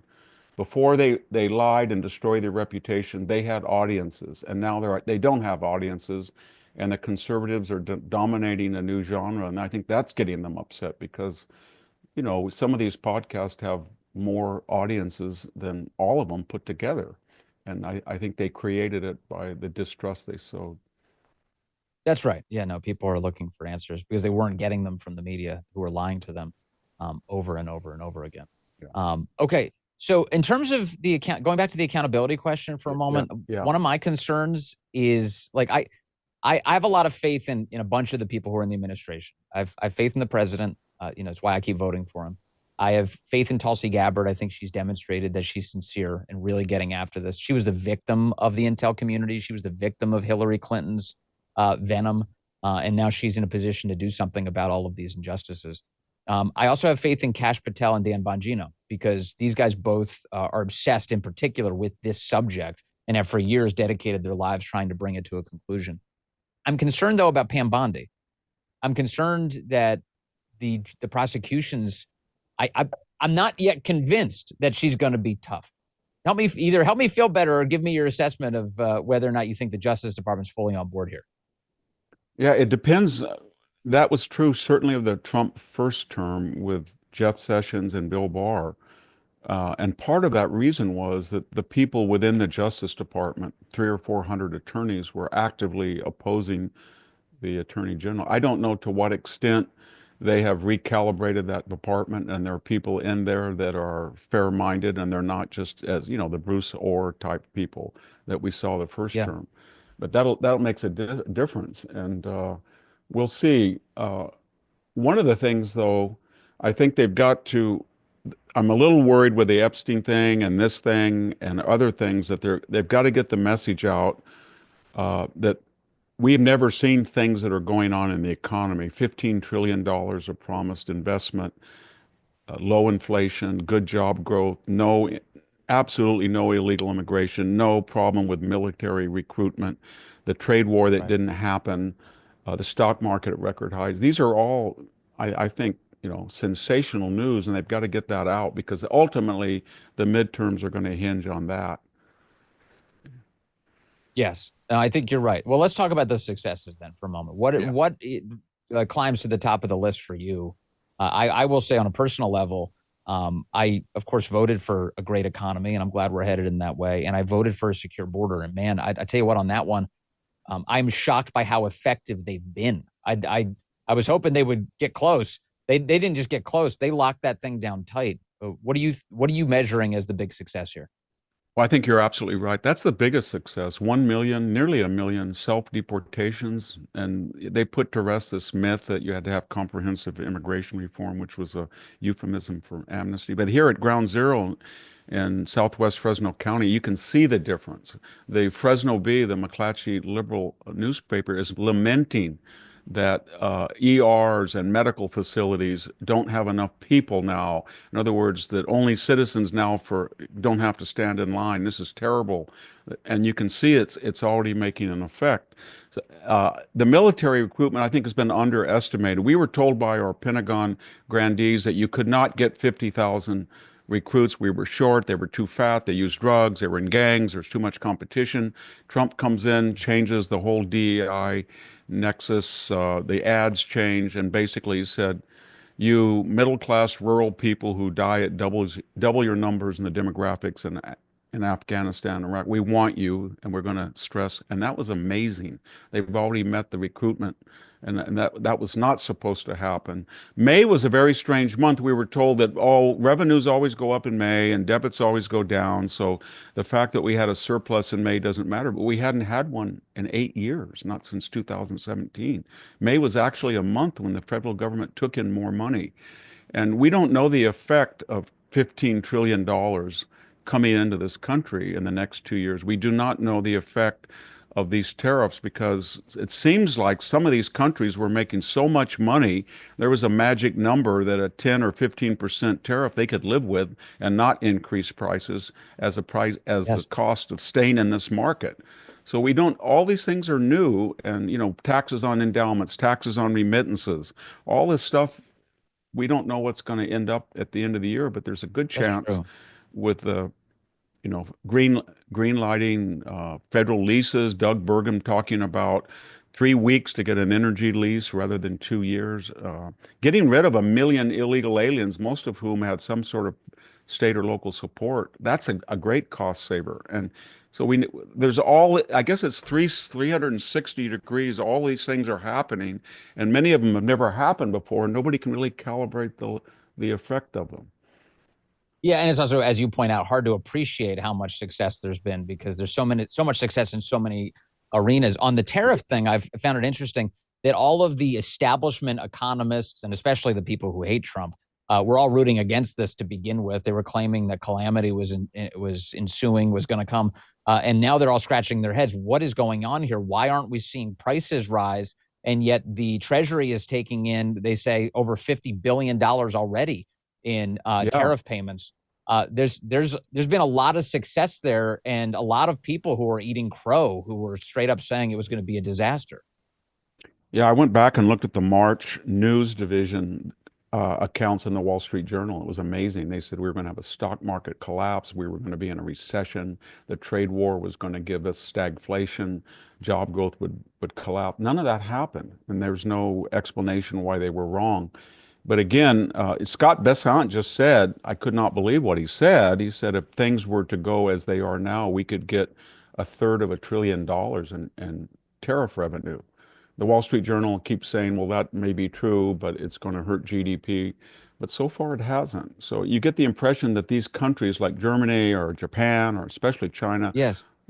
Before they lied and destroyed their reputation, they had audiences, and now they don't have audiences, and the conservatives are dominating a new genre, and I think that's getting them upset because, you know, some of these podcasts have more audiences than all of them put together, and I think they created it by the distrust they sowed. That's right. Yeah, no, people are looking for answers because they weren't getting them from the media who were lying to them over and over and over again. Yeah. Okay. So in terms of the going back to the accountability question for a moment, yeah. one of my concerns is like, I have a lot of faith in a bunch of the people who are in the administration. I have faith in the president. You know, it's why I keep voting for him. I have faith in Tulsi Gabbard. I think she's demonstrated that she's sincere and really getting after this. She was the victim of the intel community. She was the victim of Hillary Clinton's venom. And now she's in a position to do something about all of these injustices. I also have faith in Kash Patel and Dan Bongino because these guys both are obsessed in particular with this subject and have for years dedicated their lives trying to bring it to a conclusion. I'm concerned, though, about Pam Bondi. I'm concerned that the prosecutions, I'm not yet convinced that she's going to be tough. Help me feel better or give me your assessment of whether or not you think the Justice Department's fully on board here. Yeah, it depends. That was true certainly of the Trump first term with Jeff Sessions and Bill Barr. And part of that reason was that the people within the Justice Department, 300 or 400 attorneys, were actively opposing the Attorney General. I don't know to what extent they have recalibrated that department, and there are people in there that are fair-minded, and they're not just, as you know, the Bruce Orr type people that we saw the first term. But that'll makes a difference, and we'll see. One of the things, though, I think they've got to. I'm a little worried with the Epstein thing and this thing and other things that they've got to get the message out that we've never seen things that are going on in the economy. $15 trillion of promised investment, low inflation, good job growth, absolutely no illegal immigration, no problem with military recruitment, the trade war that didn't happen, the stock market at record highs. These are all, I think, you know, sensational news, and they've got to get that out because ultimately the midterms are going to hinge on that. Yes, I think you're right. Well, let's talk about the successes then for a moment. What climbs to the top of the list for you? I will say on a personal level, I, of course, voted for a great economy, and I'm glad we're headed in that way. And I voted for a secure border. And man, I tell you what, on that one, I'm shocked by how effective they've been. I was hoping they would get close. They didn't just get close. They locked that thing down tight. What are you measuring as the big success here? Well, I think you're absolutely right. That's the biggest success. 1 million, nearly 1 million self-deportations. And they put to rest this myth that you had to have comprehensive immigration reform, which was a euphemism for amnesty. But here at Ground Zero in Southwest Fresno County, you can see the difference. The Fresno Bee, the McClatchy liberal newspaper, is lamenting that ERs and medical facilities don't have enough people now. In other words, that only citizens now don't have to stand in line. This is terrible. And you can see it's already making an effect. The military recruitment, I think, has been underestimated. We were told by our Pentagon grandees that you could not get 50,000 recruits. We were short. They were too fat. They used drugs. They were in gangs. There's too much competition. Trump comes in, changes the whole DEI nexus. The ads change, and basically said, you middle-class rural people who die at double your numbers in the demographics in Afghanistan, Iraq, we want you, and we're going to stress. And that was amazing. They've already met the recruitment And that was not supposed to happen. May was a very strange month. We were told that all revenues always go up in May and debits always go down. So the fact that we had a surplus in May doesn't matter. But we hadn't had one in 8 years, not since 2017. May was actually a month when the federal government took in more money. And we don't know the effect of $15 trillion coming into this country in the next 2 years. We do not know the effect of these tariffs because it seems like some of these countries were making so much money. There was a magic number that a 10 or 15% tariff they could live with and not increase prices as the cost of staying in this market. So we don't, all these things are new, and, you know, taxes on endowments, taxes on remittances, all this stuff, we don't know what's going to end up at the end of the year, but there's a good chance with the, you know, green lighting federal leases. Doug Burgum talking about 3 weeks to get an energy lease rather than 2 years. Getting rid of 1 million illegal aliens, most of whom had some sort of state or local support. That's a great cost saver. And so there's all, I guess it's 360 degrees. All these things are happening, and many of them have never happened before. And nobody can really calibrate the effect of them. Yeah, and it's also, as you point out, hard to appreciate how much success there's been because there's so much success in so many arenas. On the tariff thing, I've found it interesting that all of the establishment economists, and especially the people who hate Trump, were all rooting against this to begin with. They were claiming that calamity was ensuing, was going to come, and now they're all scratching their heads. What is going on here? Why aren't we seeing prices rise? And yet the Treasury is taking in, they say, over $50 billion already in tariff payments. There's been a lot of success there, and a lot of people who are eating crow who were straight up saying it was going to be a disaster. Yeah, I went back and looked at the March news division accounts in the Wall Street Journal. It was amazing. They said we were going to have a stock market collapse. We were going to be in a recession. The trade war was going to give us stagflation. Job growth would collapse. None of that happened, and there's no explanation why they were wrong. But again, Scott Bessant just said, I could not believe what he said. He said if things were to go as they are now, we could get $1/3 trillion in tariff revenue. The Wall Street Journal keeps saying, well, that may be true, but it's going to hurt GDP. But so far it hasn't. So you get the impression that these countries like Germany or Japan or especially China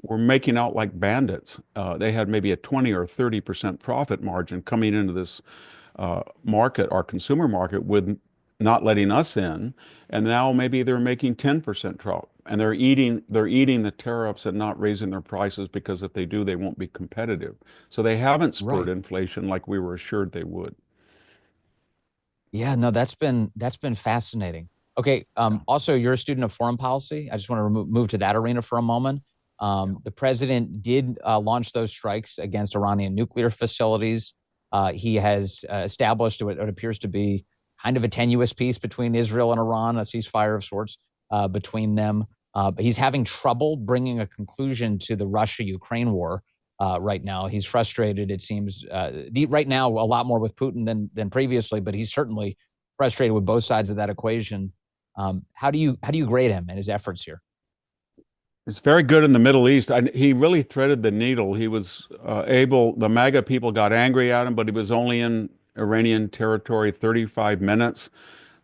were making out like bandits. They had maybe a 20 or 30% profit margin coming into this market, our consumer market, with not letting us in, and now maybe they're making 10% profit, and they're eating the tariffs and not raising their prices because if they do, they won't be competitive. So they haven't spurred inflation like we were assured they would. Yeah, no, that's been fascinating. Okay, also you're a student of foreign policy. I just want to move to that arena for a moment. The president did launch those strikes against Iranian nuclear facilities. He has established what appears to be kind of a tenuous peace between Israel and Iran, a ceasefire of sorts between them. But he's having trouble bringing a conclusion to the Russia-Ukraine war right now. He's frustrated, it seems, right now a lot more with Putin than previously, but he's certainly frustrated with both sides of that equation. How do you grade him and his efforts here? It's very good in the Middle East. He really threaded the needle. He was the MAGA people got angry at him, but he was only in Iranian territory 35 minutes.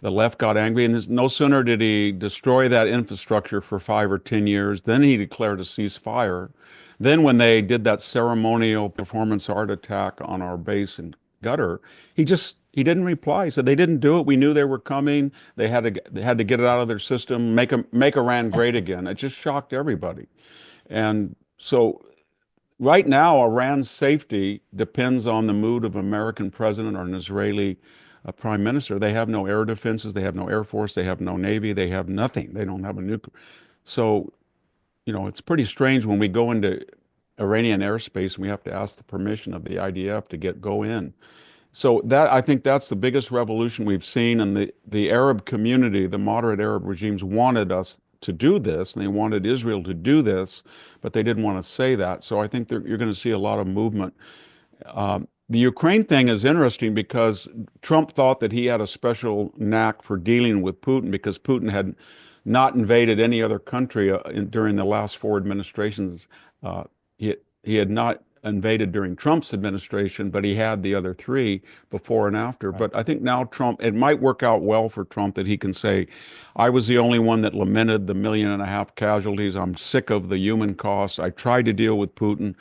The left got angry, and no sooner did he destroy that infrastructure for 5 or 10 years, then he declared a ceasefire. Then when they did that ceremonial performance art attack on our base in Qatar, he didn't reply. He said they didn't do it. We knew they were coming. They had to get it out of their system, make Iran great again. It just shocked everybody. And so right now, Iran's safety depends on the mood of an American president or an Israeli prime minister. They have no air defenses. They have no air force. They have no navy. They have nothing. They don't have a nuclear. So, you know, it's pretty strange when we go into Iranian airspace and we have to ask the permission of the IDF to go in. So I think that's the biggest revolution we've seen, and the Arab community, the moderate Arab regimes wanted us to do this, and they wanted Israel to do this, but they didn't want to say that. So I think you're going to see a lot of movement. The Ukraine thing is interesting because Trump thought that he had a special knack for dealing with Putin because Putin had not invaded any other country during the last 4 administrations. He had not invaded during Trump's administration, but he had the other three before and after. But I think now Trump, it might work out well for Trump that he can say, I was the only one that lamented the 1.5 million casualties. I'm sick of the human costs. I tried to deal with Putin,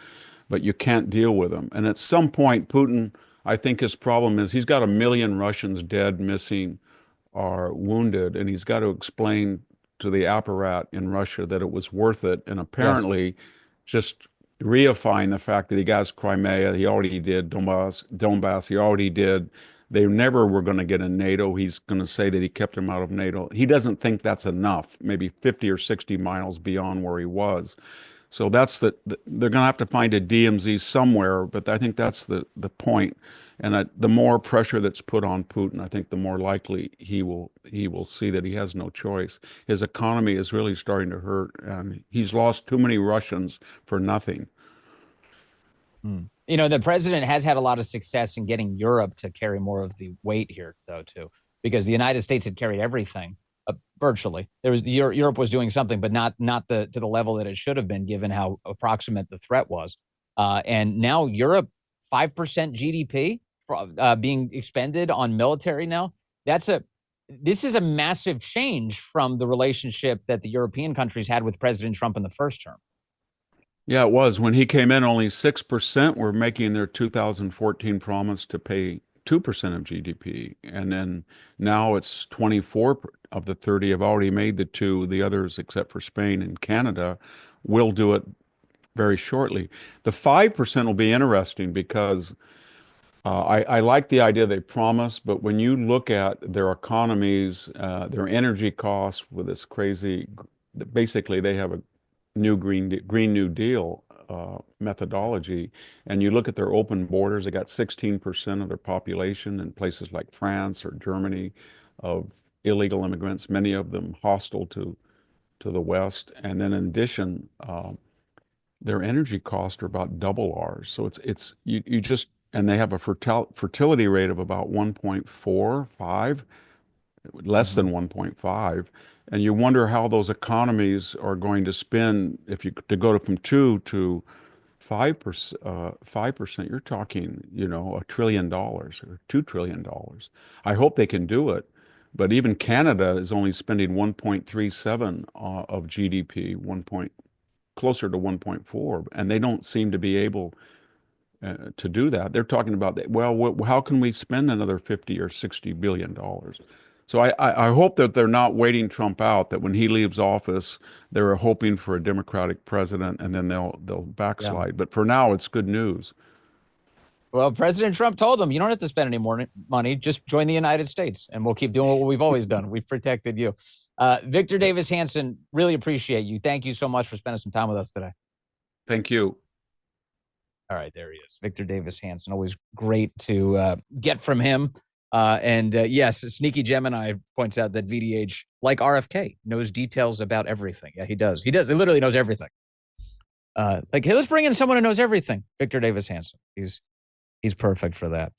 but you can't deal with him. And at some point, Putin, I think his problem is he's got 1 million Russians dead, missing, or wounded, and he's got to explain to the apparat in Russia that it was worth it. And apparently just reifying the fact that he got Crimea, he already did Donbass, he already did. They never were going to get in NATO. He's going to say that he kept him out of NATO. He doesn't think that's enough, maybe 50 or 60 miles beyond where he was. So that's they're going to have to find a DMZ somewhere, but I think that's the point. And the more pressure that's put on Putin, I think the more likely he will see that he has no choice. His economy is really starting to hurt, and he's lost too many Russians for nothing. You know, the president has had a lot of success in getting Europe to carry more of the weight here, though, too, because the United States had carried everything. Virtually, Europe was doing something, but not to the level that it should have been, given how approximate the threat was. And now Europe, 5% GDP being expended on military now. This is a massive change from the relationship that the European countries had with President Trump in the first term. Yeah, it was. When he came in, only 6% were making their 2014 promise to pay 2% of GDP. And then now it's 24 of the 30 have already made the 2. The others, except for Spain and Canada, will do it very shortly. The 5% will be interesting because I like the idea they promise, but when you look at their economies, their energy costs with this crazy, basically they have a new Green New Deal methodology, and you look at their open borders, they got 16% of their population in places like France or Germany of illegal immigrants, many of them hostile to the West. And then in addition, their energy costs are about double ours. So you just, and they have a fertility rate of about 1.45, less than 1.5. And you wonder how those economies are going to spin to go from 2 to 5%. You're talking, $1 trillion or $2 trillion. I hope they can do it, but even Canada is only spending 1.37 of GDP, closer to 1.4, and they don't seem to be able to do that. They're talking about that. Well, how can we spend another 50 or 60 billion dollars? So I hope that they're not waiting Trump out, that when he leaves office, they're hoping for a Democratic president and then they'll backslide. Yeah. But for now, it's good news. Well, President Trump told them, you don't have to spend any more money, just join the United States and we'll keep doing what we've always done. We've protected you. Victor Davis Hanson, really appreciate you. Thank you so much for spending some time with us today. Thank you. All right, there he is. Victor Davis Hanson, always great to get from him. Yes, Sneaky Gemini points out that VDH, like RFK, knows details about everything. Yeah, he does. He literally knows everything. Hey, let's bring in someone who knows everything. Victor Davis Hanson. He's perfect for that.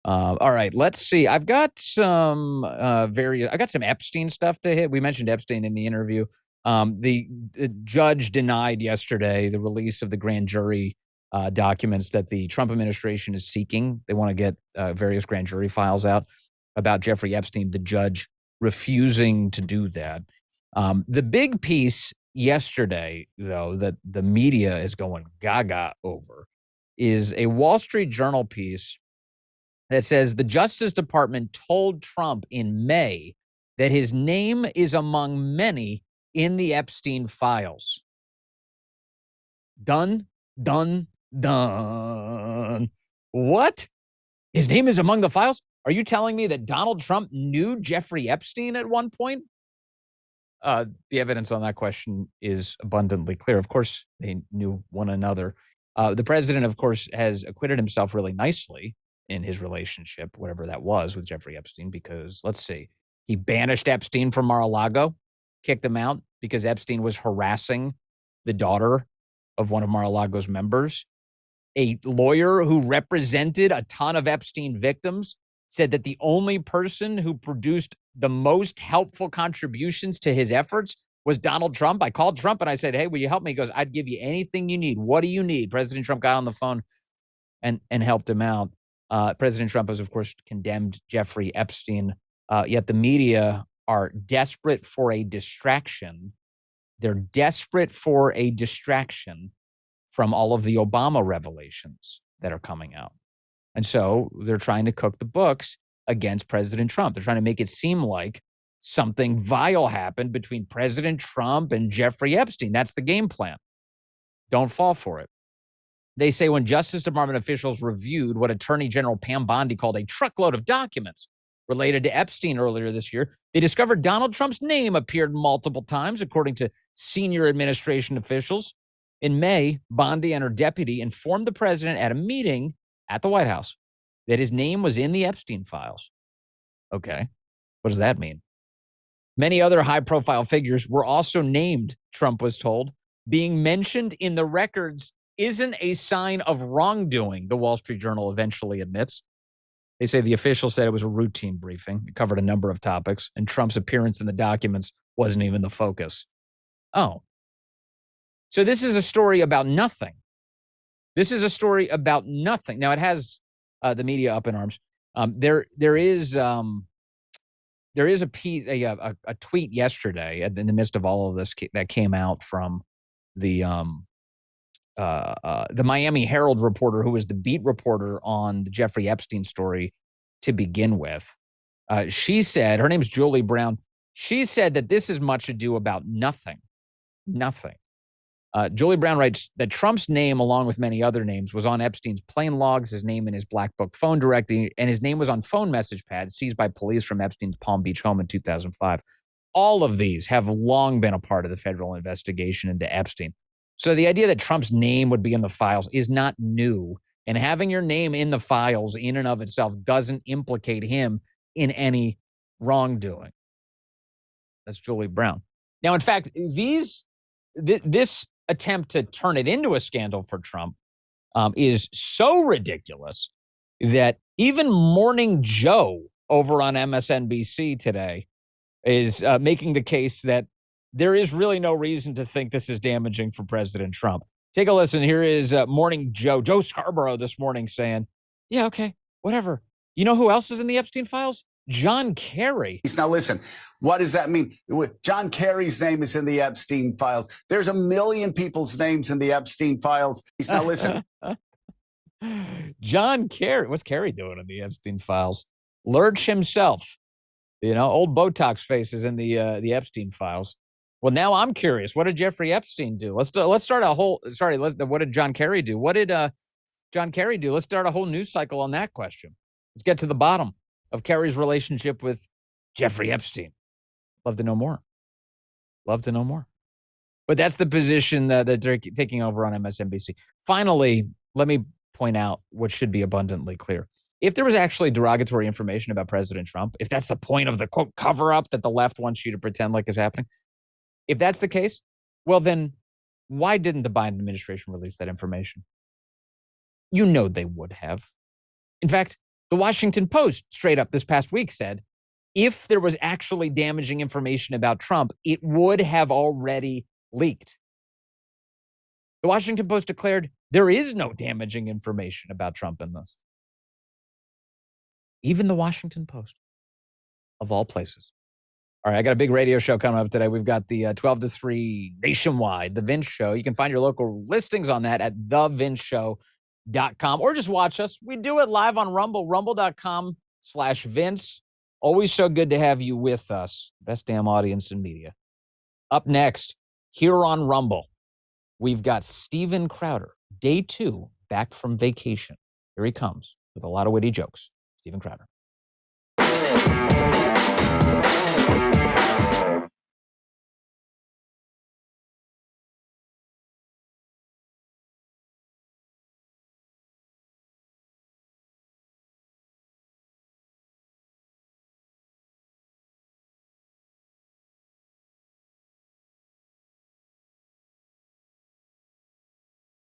All right, let's see. I've got some some Epstein stuff to hit. We mentioned Epstein in the interview. The judge denied yesterday the release of the grand jury documents that the Trump administration is seeking. They want to get various grand jury files out about Jeffrey Epstein, the judge refusing to do that. The big piece yesterday, though, that the media is going gaga over is a Wall Street Journal piece that says the Justice Department told Trump in May that his name is among many in the Epstein files. Done. What? His name is among the files? Are you telling me that Donald Trump knew Jeffrey Epstein at one point? The evidence on that question is abundantly clear. Of course, they knew one another. The president, of course, has acquitted himself really nicely in his relationship, whatever that was, with Jeffrey Epstein, because, let's see, he banished Epstein from Mar-a-Lago, kicked him out because Epstein was harassing the daughter of one of Mar-a-Lago's members. A lawyer who represented a ton of Epstein victims said that the only person who produced the most helpful contributions to his efforts was Donald Trump. I called Trump and I said, hey, will you help me? He goes, I'd give you anything you need. What do you need? President Trump got on the phone and helped him out. President Trump has, of course, condemned Jeffrey Epstein, yet the media are desperate for a distraction. They're desperate for a distraction from all of the Obama revelations that are coming out. And so they're trying to cook the books against President Trump. They're trying to make it seem like something vile happened between President Trump and Jeffrey Epstein. That's the game plan. Don't fall for it. They say when Justice Department officials reviewed what Attorney General Pam Bondi called a truckload of documents related to Epstein earlier this year, they discovered Donald Trump's name appeared multiple times, according to senior administration officials. In May, Bondi and her deputy informed the president at a meeting at the White House that his name was in the Epstein files. Okay, what does that mean? Many other high-profile figures were also named, Trump was told. Being mentioned in the records isn't a sign of wrongdoing, the Wall Street Journal eventually admits. They say the official said it was a routine briefing. It covered a number of topics, and Trump's appearance in the documents wasn't even the focus. Oh. So this is a story about nothing. This is a story about nothing. Now, it has the media up in arms. There is a piece, a tweet yesterday in the midst of all of this that came out from the Miami Herald reporter who was the beat reporter on the Jeffrey Epstein story to begin with. She said, her name's Julie Brown. She said that this is much ado about nothing. Nothing. Julie Brown writes that Trump's name, along with many other names, was on Epstein's plane logs, his name in his black book phone directory, and his name was on phone message pads seized by police from Epstein's Palm Beach home in 2005. All of these have long been a part of the federal investigation into Epstein. So the idea that Trump's name would be in the files is not new, and having your name in the files in and of itself doesn't implicate him in any wrongdoing. That's Julie Brown. Now, in fact, this attempt to turn it into a scandal for Trump is so ridiculous that even Morning Joe over on MSNBC today is making the case that there is really no reason to think this is damaging for President Trump. Take a listen. Here is Morning Joe, Joe Scarborough this morning saying, yeah, okay, whatever. You know who else is in the Epstein files? John Kerry. Now, listen, what does that mean? John Kerry's name is in the Epstein files. There's 1 million people's names in the Epstein files. Now, listen. John Kerry. What's Kerry doing in the Epstein files? Lurch himself. You know, old Botox face is in the Epstein files. Well, now I'm curious. What did Jeffrey Epstein do? Let's start a whole. Sorry, what did John Kerry do? What did John Kerry do? Let's start a whole news cycle on that question. Let's get to the bottom of Kerry's relationship with Jeffrey Epstein. Love to know more. Love to know more. But that's the position that they're taking over on MSNBC. Finally, let me point out what should be abundantly clear. If there was actually derogatory information about President Trump, if that's the point of the, quote, cover-up that the left wants you to pretend like is happening, if that's the case, well, then why didn't the Biden administration release that information? You know they would have. In fact, the Washington Post straight up this past week said, if there was actually damaging information about Trump, it would have already leaked. The Washington Post declared there is no damaging information about Trump in this. Even the Washington Post, of all places. All right, I got a big radio show coming up today. We've got the 12 to 3 nationwide, The Vince Show. You can find your local listings on that at thevinceshow.com or just watch us. We do it live on Rumble, rumble.com/Vince. Always so good to have you with us. Best damn audience in media. Up next, here on Rumble, we've got Steven Crowder, day 2, back from vacation. Here he comes with a lot of witty jokes. Steven Crowder.